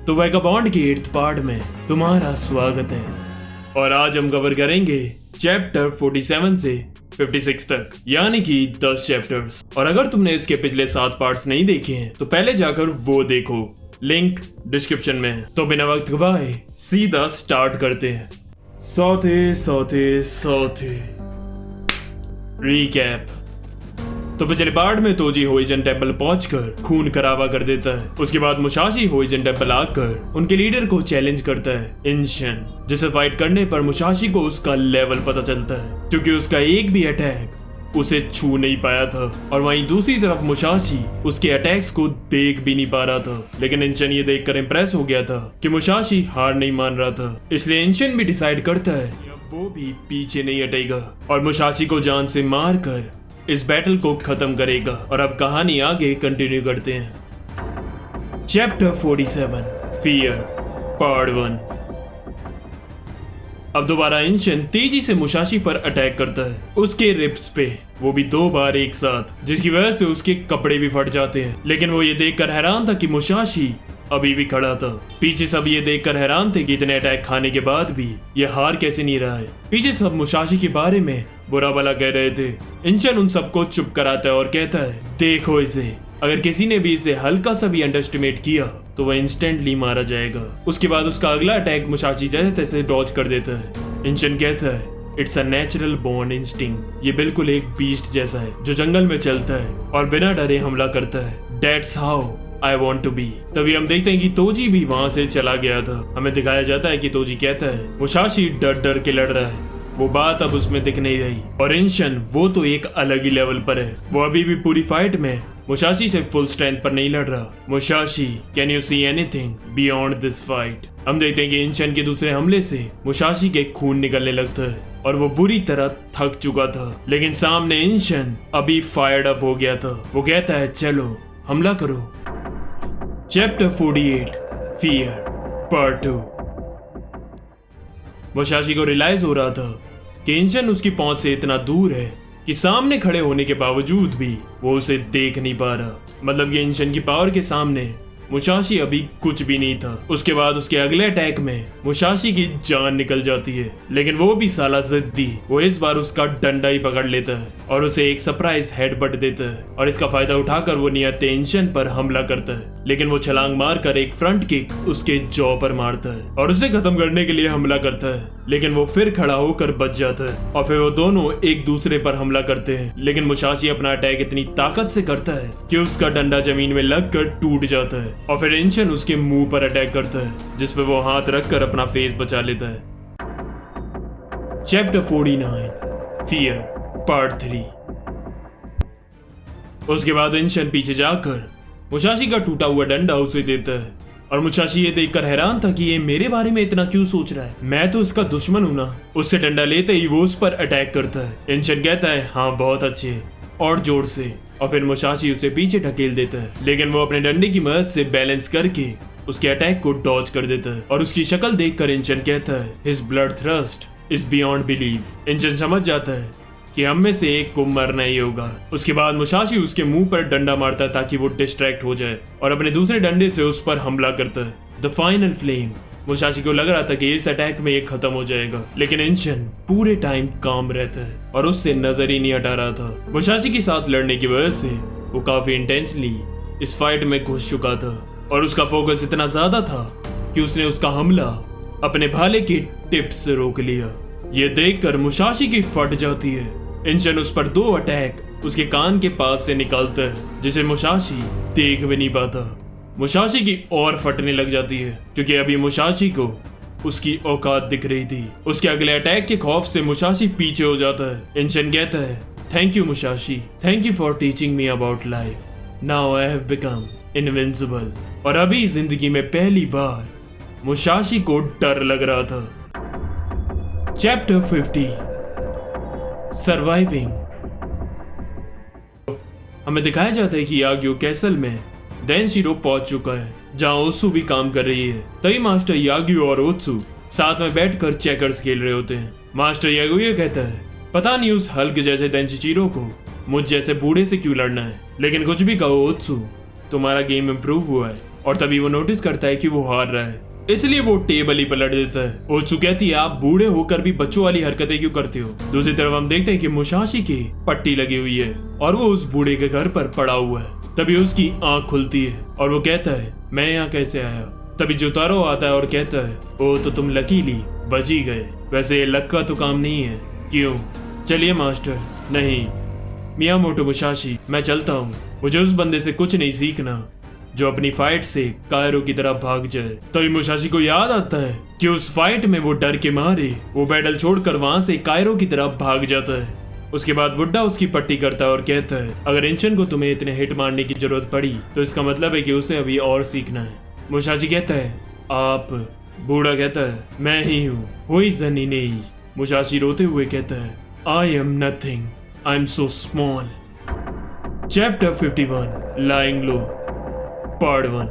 तो वैगाबॉन्ड के 8th part में तुम्हारा स्वागत है। और आज हम कवर करेंगे चैप्टर 47 से 56 तक, यानी कि 10 चैप्टर्स। और अगर तुमने इसके पिछले 7 पार्ट्स नहीं देखे हैं तो पहले जाकर वो देखो, लिंक डिस्क्रिप्शन में है। तो बिना वक्त गवाए सीधा स्टार्ट करते हैं। So to recap. तो पिछले पार्ट में तोजी होइजन टेंपल पहुंचकर खून खराबा कर देता है। उसके बाद मुसाशी होइजन टेंपल आकर उनके लीडर को चैलेंज करता है, इंशन, जिसे फाइट करने पर मुसाशी को उसका लेवल पता चलता है क्योंकि उसका एक भी अटैक उसे छू नहीं पाया था। और वहीं दूसरी तरफ मुसाशी उसके अटैक्स को देख भी नहीं पा रहा था। लेकिन इंशन ये देखकर इम्प्रेस हो गया था कि मुसाशी हार नहीं मान रहा था, इसलिए इंशन भी डिसाइड करता है कि अब वो भी पीछे नहीं हटेगा और मुसाशी को जान से मार कर इस बैटल को खत्म करेगा। और अब कहानी आगे कंटिन्यू करते हैं। Chapter 47 fear part 1। अब दोबारा इंशन तेजी से मुसाशी पर अटैक करता है, उसके रिब्स पे, वो भी 2 बार एक साथ, जिसकी वजह से उसके कपड़े भी फट जाते हैं। लेकिन वो ये देखकर हैरान था कि मुसाशी अभी भी खड़ा था। पीछे सब ये देखकर हैरान थे कि इतने अटैक खाने के बाद भी ये हार कैसे नहीं रहा है। पीछे सब मुसाशी के बारे में बुरा भला कह रहे थे। इंशन उन सबको चुप कराता है और कहता है, देखो इसे, अगर किसी ने भी इसे हल्का सा भी अंडरएस्टिमेट किया तो वह इंस्टेंटली मारा जाएगा। उसके बाद उसका अगला अटैक मुसाशी जैसे तैसे डॉज कर देता है। इंशन कहता है, it's a natural born instinct, ये बिल्कुल एक बीस्ट जैसा है जो जंगल में चलता है और बिना डरे हमला करता है। That's how I want to be। तभी हम देखते हैं कि तोजी भी वहां से चला गया था। हमें दिखाया जाता है कि तोजी कहता है, मुसाशी डर डर के लड़ रहा है, वो बात अब उसमें दिख नहीं रही। और इंशन वो तो एक अलग ही लेवल पर है, वो अभी भी पूरी फाइट में मुसाशी से फुल स्ट्रेंथ पर नहीं लड़ रहा। Musashi, can you see anything beyond this fight. हम देखते हैं कि इंशन के दूसरे हमले से मुसाशी के खून निकलने लगता है और वो बुरी तरह थक चुका था। लेकिन सामने इंशन अभी फायर्ड अप हो गया था। वो कहता है, चलो हमला करो। Chapter 48 fear part 2। मुसाशी को रियलाइज हो रहा था कि इंशन उसकी पहुंच से इतना दूर है कि सामने खड़े होने के बावजूद भी वो उसे देख नहीं पा रहा। मतलब ये इंशन की पावर के सामने मुसाशी अभी कुछ भी नहीं था। उसके बाद उसके अगले अटैक में मुसाशी की जान निकल जाती है, लेकिन वो भी साला जिद्दी, वो इस बार उसका डंडा ही पकड़ लेता है और उसे एक सरप्राइज हेडबट देता है। और इसका फायदा उठाकर वो नियत इंशन पर हमला करता है, लेकिन वो छलांग मारकर एक फ्रंट किक उसके जॉ पर मारता है और उसे खत्म करने के लिए हमला करता है। लेकिन वो फिर खड़ा होकर बच जाता है और फिर वो दोनों एक दूसरे पर हमला करते हैं। लेकिन मुसाशी अपना अटैक इतनी ताकत से करता है कि उसका डंडा जमीन में लगकर टूट जाता है और फिर इंशन उसके मुंह पर अटैक करता है, जिस पे वो हाथ रखकर अपना फेस बचा लेता है। Chapter 49 fear part 3। उसके बाद इंशन पीछे जाकर मुसाशी का टूटा हुआ डंडा उसे देता है और मुसाशी ये देखकर हैरान था कि ये मेरे बारे में इतना क्यों सोच रहा है, मैं तो इसका दुश्मन हूं ना। उससे डंडा लेते ही वो उस पर अटैक करता है। इंशन कहता है, हाँ बहुत अच्छे, और जोर से। और फिर मुसाशी उसे पीछे ढकेल देता है, लेकिन वो अपने डंडे की मदद से बैलेंस करके उसके अटैक को डॉज कर देता है। और उसकी शक्ल देखकर इंशन कहता है, his blood thirst is beyond believe. इंशन समझ जाता है कि हम में से एक को मरना ही होगा। उसके बाद मुसाशी उसके मुंह पर डंडा मारता है ताकि वो डिस्ट्रैक्ट हो जाए और अपने दूसरे डंडे से उस पर हमला करता है। The final flame. मुसाशी को लग रहा था कि इस अटैक में ये खत्म हो जाएगा, लेकिन इंशन पूरे टाइम काम रहता है और उससे नजर ही नहीं हटा रहा था। मुसाशी के साथ लड़ने की वजह से वो काफी इंटेंसली इस फाइट में घुस चुका था और उसका फोकस इतना ज्यादा था कि उसने उसका हमला अपने भाले की टिप से रोक लिया। ये देखकर मुसाशी की फट जाती है। इंशन उस पर 2 अटैक उसके कान के पास से निकालता है, जिसे मुसाशी देख भी नहीं पाता। मुसाशी की और फटने लग जाती है क्योंकि अभी मुसाशी को उसकी औकात दिख रही थी। उसके अगले अटैक के खौफ से मुसाशी पीछे हो जाता है। इंशन कहता है, thank you Musashi, thank you for teaching me about life, now I have become invincible. और अभी जिंदगी में पहली बार मुसाशी को डर लग रहा था। Chapter 50 surviving. हमें दिखाया जाता है कि याग्यो कैसल में देनशिरो पहुंच चुका है, जहां ओत्सु भी काम कर रही है। तभी मास्टर याग्यो और ओत्सु साथ में बैठकर चेकर्स खेल रहे होते हैं। मास्टर याग्यो कहता है, पता नहीं उस हल्क जैसे देनशिरो को मुझ जैसे बूढ़े से क्यों लड़ना है, लेकिन कुछ भी कहो ओत्सु, तुम्हारा गेम इम्प्रूव हुआ है। और तभी वो नोटिस करता है कि वो हार रहा है, इसलिए वो टेबल ही पलट देता है। ओत्सु कहती है, आप बूढ़े होकर भी बच्चों वाली हरकतें क्यों करते हो। दूसरी तरफ हम देखते हैं कि मुसाशी की पट्टी लगी हुई है और वो उस बूढ़े के घर पर पड़ा हुआ है। तभी उसकी आंख खुलती है और वो कहता है, मैं यहाँ कैसे आया। तभी जोतारो आता है और कहता है, ओ तो तुम लकीली बच ही गए। वैसे ये लक का तो काम नहीं है। क्यों? चलिए मास्टर। नहीं मियामोटो मुसाशी, मैं चलता हूँ। मुझे उस बंदे से कुछ नहीं सीखना जो अपनी फाइट से कायरो की तरफ भाग जाए। तभी मुसाशी को याद आता है कि उस फाइट में वो डर के मारे वो बैटल छोड़कर वहां से कायरो की तरफ भाग जाता है। उसके बाद बुड्ढा उसकी पट्टी करता है और कहता है, अगर इंचन को तुम्हें इतने हिट मारने की जरूरत पड़ी तो इसका मतलब है कि उसे अभी और सीखना है। मुसाशी कहता है, आप। बूढ़ा कहता है, मैं ही हूँ, हुई जनी नहीं। मुसाशी रोते हुए कहता है, I am nothing, I am so small. Chapter 51 lying low part 1।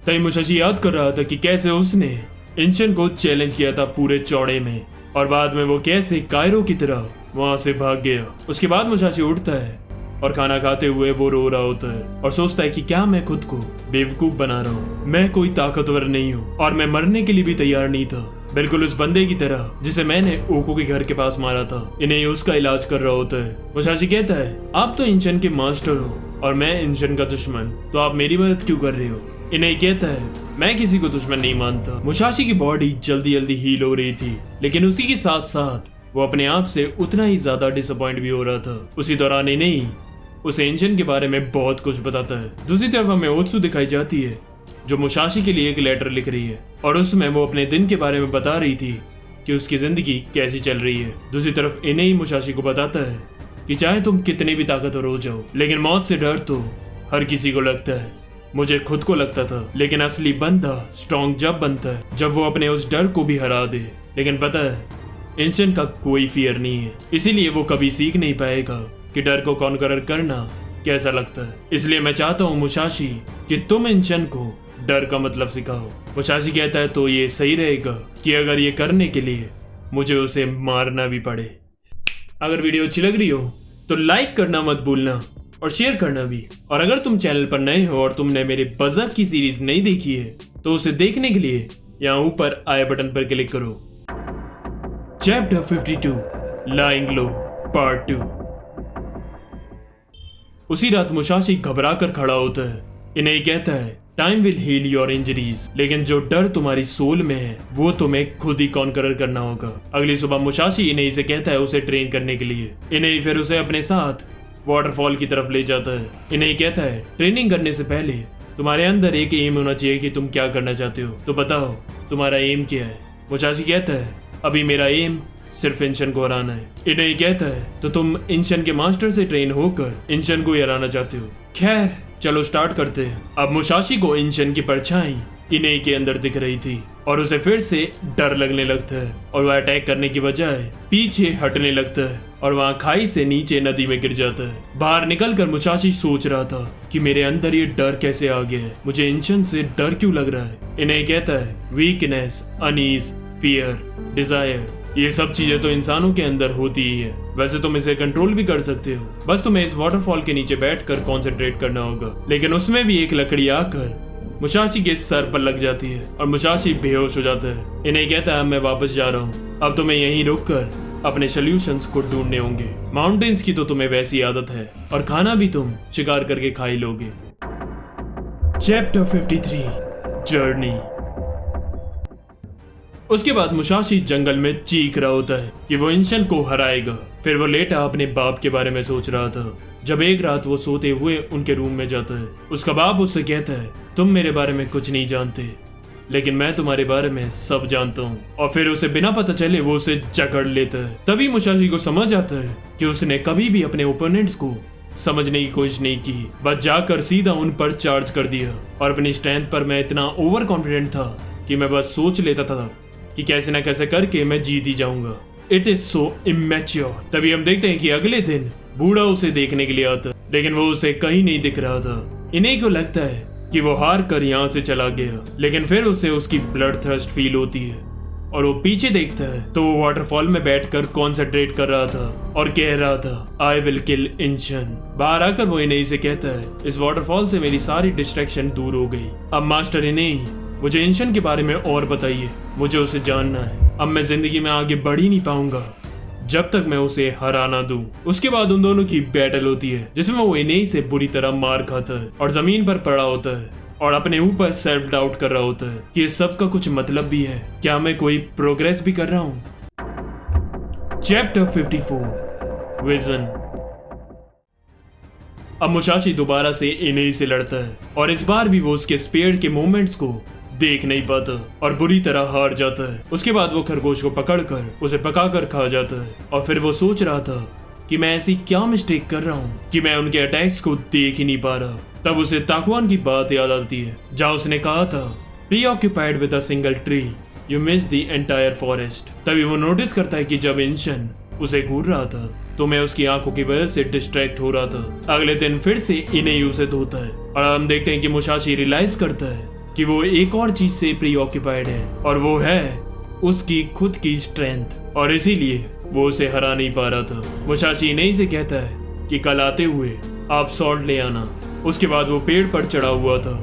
तभी मुसाशी याद कर रहा था कि कैसे उसने इंचन को चैलेंज किया था पूरे चौड़े में और बाद में वो कैसे कायरो की तरह वहां से भाग गया। उसके बाद मुसाशी उठता है और खाना खाते हुए वो रो रहा होता है और सोचता है कि क्या मैं खुद को बेवकूफ बना रहा हूँ। मैं कोई ताकतवर नहीं हूँ और मैं मरने के लिए भी तैयार नहीं था, बिल्कुल उस बंदे की तरह जिसे मैंने ओको के घर के पास मारा था। इन्हें उसका इलाज कर रहा होता है। मुसाशी कहता है, आप तो इंचन के मास्टर हो और मैं इंचन का दुश्मन, तो आप मेरी मदद क्यों कर रहे हो। इन्हें कहता है, मैं किसी को दुश्मन नहीं मानता। मुसाशी की बॉडी जल्दी जल्दी हील हो रही थी, लेकिन उसी के साथ साथ वो अपने आप से उतना ही ज्यादा डिसअपॉइंट भी हो रहा था। उसी दौरान इन्हें उसे इंचन के बारे में बहुत कुछ बताता है। दूसरी तरफ हमें ओत्सु दिखाई जाती है जो मुसाशी के लिए एक लेटर लिख रही है और उसमें वो अपने दिन के बारे में बता रही थी कि उसकी जिंदगी कैसी चल रही है। दूसरी तरफ इन्हें ही मुसाशी को बताता है कि चाहे तुम कितने भी ताकतवर हो जाओ, लेकिन मौत से डर तो हर किसी को लगता है। मुझे खुद को लगता था, लेकिन असली बंदा स्ट्रॉन्ग जब बनता है जब वो अपने उस डर को भी हरा दे। लेकिन पता है, इंचन का कोई फियर नहीं है, इसीलिए वो कभी सीख नहीं पाएगा कि डर को कॉन्करर करना कैसा लगता है। इसलिए मैं चाहता हूँ मुसाशी कि तुम इंचन को डर का मतलब सिखाओ। मुसाशी कहता है, तो ये सही रहेगा कि अगर ये करने के लिए मुझे उसे मारना भी पड़े। अगर वीडियो अच्छी लग रही हो तो लाइक करना मत भूलना और शेयर करना भी। और अगर तुम चैनल पर नए हो और तुमने मेरे बज़र्क की सीरीज नहीं देखी है तो उसे देखने के लिए यहाँ ऊपर आई बटन पर क्लिक करो। चैप्टर 52 लाइंग लो पार्ट 2। उसी रात मुसाशी घबरा कर खड़ा होता है। इन्हें कहता है, time will heal your injuries, लेकिन जो डर तुम्हारी सोल में है वो तुम्हें खुद ही कॉन्करर करना होगा। अगली सुबह मुसाशी इन्हें से कहता है उसे ट्रेन करने के लिए। इन्हें फिर उसे अपने साथ वाटरफॉल की तरफ ले जाता है। इन्हें कहता है, ट्रेनिंग करने से पहले तुम्हारे अंदर एक एम होना चाहिए कि तुम क्या करना चाहते हो, तो बताओ तुम्हारा एम क्या है। मुसाशी कहता है, अभी मेरा एम सिर्फ इंचन को हराना है। इन्हें कहता है, तो तुम इंचन के मास्टर से ट्रेन होकर इंचन को हराना चाहते हो। खैर चलो स्टार्ट करते हैं। अब मुसाशी को इंचन की परछाई इन्हें के अंदर दिख रही थी और उसे फिर से डर लगने लगता है और वह अटैक करने की बजाय पीछे हटने लगता है और वहाँ खाई से नीचे नदी में गिर जाता है। बाहर निकलकर मुसाशी सोच रहा था कि मेरे अंदर ये डर कैसे आ गया है, मुझे इंचन से डर क्यों लग रहा है। इन्हें कहता है, वीकनेस, अनईज, फियर, डिजायर, ये सब चीजें तो इंसानों के अंदर होती ही है। वैसे तुम इसे कंट्रोल भी कर सकते हो, बस तुम्हें इस वाटरफॉल के नीचे बैठकर कंसंट्रेट करना होगा। लेकिन उसमें भी एक लकड़ी आकर मुसाशी के सर पर लग जाती है और मुसाशी बेहोश हो जाता है। इन्हें कहता है, मैं वापस जा रहा हूँ, अब तुम्हें यहीं रुककर अपने सॉल्यूशंस को ढूंढने होंगे। माउंटेन्स की तो तुम्हें वैसी आदत है और खाना भी तुम शिकार करके खा ही लोगे। Chapter 53 journey. उसके बाद मुसाशी जंगल में चीख रहा होता है कि वो इंचन को हराएगा। फिर वो लेटा अपने बाप के बारे में सोच रहा था जब एक रात वो सोते हुए उनके रूम में जाता है। उसका बाप उससे कहता है, तुम मेरे बारे में कुछ नहीं जानते, लेकिन मैं तुम्हारे बारे में सब जानता हूँ। और फिर उसे बिना पता चले वो उसे जकड़ लेता है। तभी मुसाशी को समझ आता है कि उसने कभी भी अपने ओपोनेंट्स को समझने की कोशिश नहीं की, बस जाकर सीधा उन पर चार्ज कर दिया। और अपनी स्ट्रेंथ पर मैं इतना ओवर कॉन्फिडेंट था कि मैं बस सोच लेता था कि कैसे ना कैसे करके मैं जीत ही जाऊंगा। It is so immature. तभी हम देखते हैं कि अगले दिन बूढ़ा उसे देखने के लिए आता, लेकिन वो उसे कहीं नहीं दिख रहा था। इन्हें को लगता है कि वो हार कर यहाँ से चला गया, लेकिन फिर उसे उसकी ब्लड थर्स्ट फील होती है और वो पीछे देखता है तो वो वाटरफॉल में बैठकर कॉन्सेंट्रेट कर रहा था और कह रहा था आई विल किल इंशन। बाहर आकर वो इन्हें से कहता है इस वाटरफॉल से मेरी सारी डिस्ट्रैक्शन दूर हो गई। अब मास्टर इन्हें मुझे इंशन के बारे में और बताइए, मुझे उसे जानना है। अब मैं जिंदगी में आगे बढ़ ही नहीं पाऊंगा जब तक मैं उसे हरा ना दूं। उसके बाद उन दोनों की बैटल होती है जिसमें वो इन्हें से बुरी तरह मार खाता है और जमीन पर पड़ा होता है और अपने ऊपर सेल्फ डाउट कर रहा होता है कि इस सब का कुछ मतलब भी है, क्या मैं कोई प्रोग्रेस भी कर रहा हूं। Chapter 54 vision. अब मुसाशी दोबारा से इन्हें से लड़ता है और इस बार भी वो उसके स्पेयर के मूवमेंट्स को देख नहीं पाता और बुरी तरह हार जाता है। उसके बाद वो खरगोश को पकड़कर उसे पकाकर खा जाता है और फिर वो सोच रहा था कि मैं ऐसी क्या मिस्टेक कर रहा हूँ कि मैं उनके अटैक्स को देख ही नहीं पा रहा। तब उसे ताकवान की बात याद आती है जहाँ उसने कहा था preoccupied with a single tree you miss the entire forest. तभी वो नोटिस करता है कि जब इंशन उसे घूर रहा था तो मैं उसकी आंखों की वजह से डिस्ट्रैक्ट हो रहा था। अगले दिन फिर से इन्हें उसे धोता है और हम देखते हैं कि मुसाशी रियलाइज करता है कि वो एक और चीज से प्रीऑक्यूपाइड है और वो है उसकी खुद की स्ट्रेंथ और इसीलिए वो उसे हरा नहीं पा रहा था। मुसाशी इन्हें से कहता है कि कल आते हुए आप सॉल्ट ले आना। उसके बाद वो पेड़ पर चढ़ा हुआ था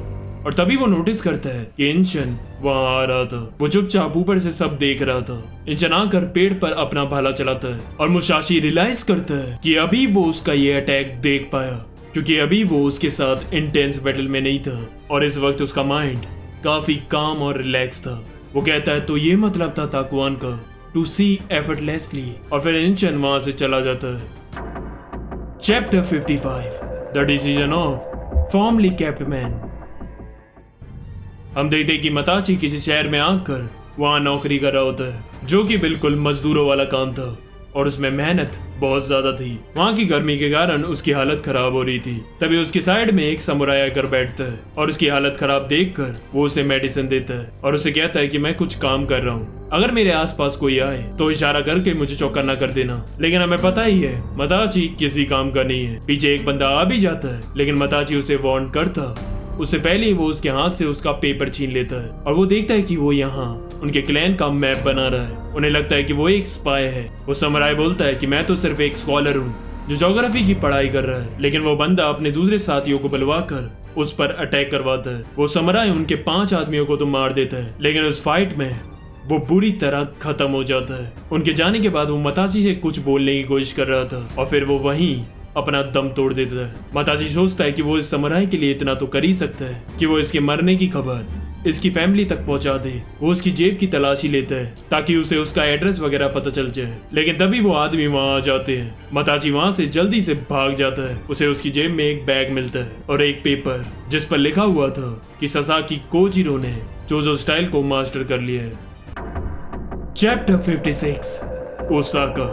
और तभी वो नोटिस करता है कि इंशन वहां आ रहा था। वो चुपचाप ऊपर से सब देख रहा था। इंशन आकर पेड़ पर अपना भाला चलाता है और मुसाशी रियलाइज करता है कि अभी वो उसका ये अटैक देख पाया क्योंकि अभी वो उसके साथ इंटेंस बैटल में नहीं था और इस वक्त उसका माइंड काफी काम और रिलैक्स था। वो कहता है तो ये मतलब था ताकुआन का टू सी एफर्टलेसली और फिर इंशन वहां से चला जाता है। Chapter 55 the decision of formally kept man. हम देखते कि मताची किसी शहर में आकर वहां नौकरी कर रहा होता है जो कि बिल्कुल मजदूरों वाला काम था और उसमें मेहनत बहुत ज्यादा थी। वहां की गर्मी के कारण उसकी हालत खराब हो रही थी। तभी उसकी साइड में एक समुराई आकर बैठता है और उसकी हालत खराब देखकर वो उसे मेडिसिन देता है और उसे कहता है कि मैं कुछ काम कर रहा हूँ, अगर मेरे आसपास कोई आए तो इशारा करके मुझे चौकन्ना कर देना। लेकिन हमें पता ही है मताची किसी काम का नहीं है। पीछे एक बंदा आ भी जाता है लेकिन मताची उसे वार्न करता उससे पहले ही वो उसके हाथ से उसका पेपर छीन लेता है और वो देखता है कि वो यहाँ उनके क्लैन का मैप बना रहा है। उन्हें लगता है कि वो एक स्पाई है। वो समुराई बोलता है कि मैं तो सिर्फ एक स्कॉलर हूँ जो ज्योग्राफी की पढ़ाई कर रहा है। लेकिन वो बंदा अपने दूसरे साथियों को बुलवाकर उस पर अटैक करवाता है। वो समुराई उनके 5 आदमियों को तो मार देता है लेकिन उस फाइट में वो बुरी तरह खत्म हो जाता है। उनके जाने के बाद वो मताची से कुछ बोलने की कोशिश कर रहा था और फिर वो वहीं अपना दम तोड़ देता है। मताची सोचता है कि वो इस समुराई के लिए इतना तो कर ही सकता है कि वो इसके मरने की खबर इसकी फैमिली तक पहुंचा दे। वो उसकी जेब की तलाशी लेता है ताकि उसे उसका एड्रेस वगैरह पता चल जाए। लेकिन तभी वो आदमी वहां आ जाते हैं। मताची वहां से जल्दी से भाग जाता है। उसे उसकी जेब में एक बैग मिलता है और एक पेपर जिस पर लिखा हुआ था कि ससाकी कोजिरो ने जोजो स्टाइल को मास्टर कर लिया है। Chapter 56 Osaka.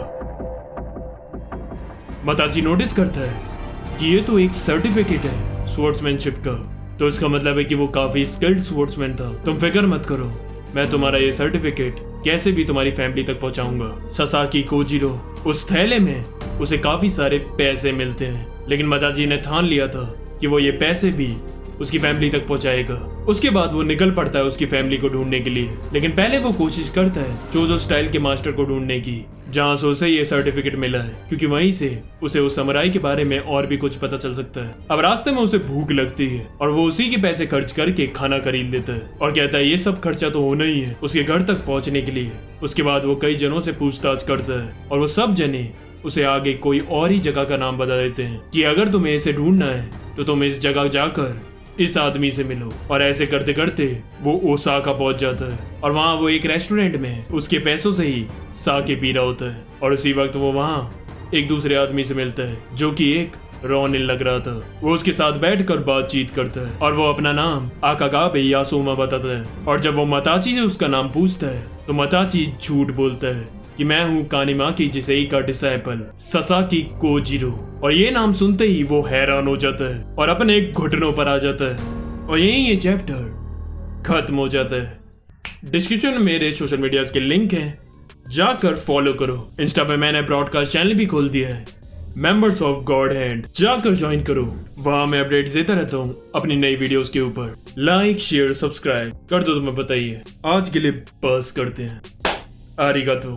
मताची नोटिस करता है कि ये तो एक सर्टिफिकेट है स्वॉर्ड्समैनशिप का, तो इसका मतलब है कि वो काफी स्किल्ड स्वॉर्ड्समैन था। तुम फिक्र मत करो, मैं तुम्हारा ये सर्टिफिकेट कैसे भी तुम्हारी फैमिली तक पहुंचाऊंगा। ससाकी कोजिरो उस थैले में उसे काफी सारे पैसे मिलते हैं लेकिन मताची ने ठान लिया था कि वो ये पैसे भी उसकी फैमिली तक पहुंचाएगा। उसके बाद वो निकल पड़ता है उसकी फैमिली को ढूंढने के लिए। लेकिन पहले वो कोशिश करता है जोजो स्टाइल के मास्टर को ढूंढने की जहां से उसे ये सर्टिफिकेट मिला है क्योंकि वहीं से उसे उस समुराई के बारे में और भी कुछ पता चल सकता है। अब रास्ते में उसे भूख लगती है और वो उसी के पैसे खर्च करके खाना खरीद लेता है और कहता है ये सब खर्चा तो होना ही है उसके घर तक पहुंचने के लिए। उसके बाद वो कई जनों से पूछताछ करता है और वो सब जने उसे आगे कोई और ही जगह का नाम बता देते हैं कि अगर तुम्हें इसे ढूंढना है तो तुम इस जगह जाकर इस आदमी से मिलो। और ऐसे करते करते वो ओसाका पहुंच जाता है और वहां वो एक रेस्टोरेंट में उसके पैसों से ही साके पी रहा होता है और उसी वक्त वो वहां एक दूसरे आदमी से मिलता है जो कि एक रोनिन लग रहा था। वो उसके साथ बैठकर बातचीत करता है और वो अपना नाम आकागाबे यासोमा बताता है और जब वो मताची से उसका नाम पूछता है तो मताची झूठ बोलता है कि मैं हूँ कानिमाकी जिसेई का डिसाइपल ससाकी कोजिरो। और ये नाम सुनते ही वो हैरान हो जाता है और अपने घुटनों पर आ जाता है और यही ये चैप्टर खत्म हो जाता है। डिस्क्रिप्शन में मेरे सोशल मीडिया के लिंक हैं, जाकर फॉलो करो। इंस्टा पे मैंने ब्रॉडकास्ट चैनल भी खोल दिया है मेंबर्स ऑफ गॉड हैंड, जाकर ज्वाइन करो। वहां मैं अपडेट देता रहता हूँ अपनी नई वीडियोस के ऊपर। लाइक शेयर सब्सक्राइब कर दो तो मैं बताइए। आज के लिए बस करते हैं। आरिगातो।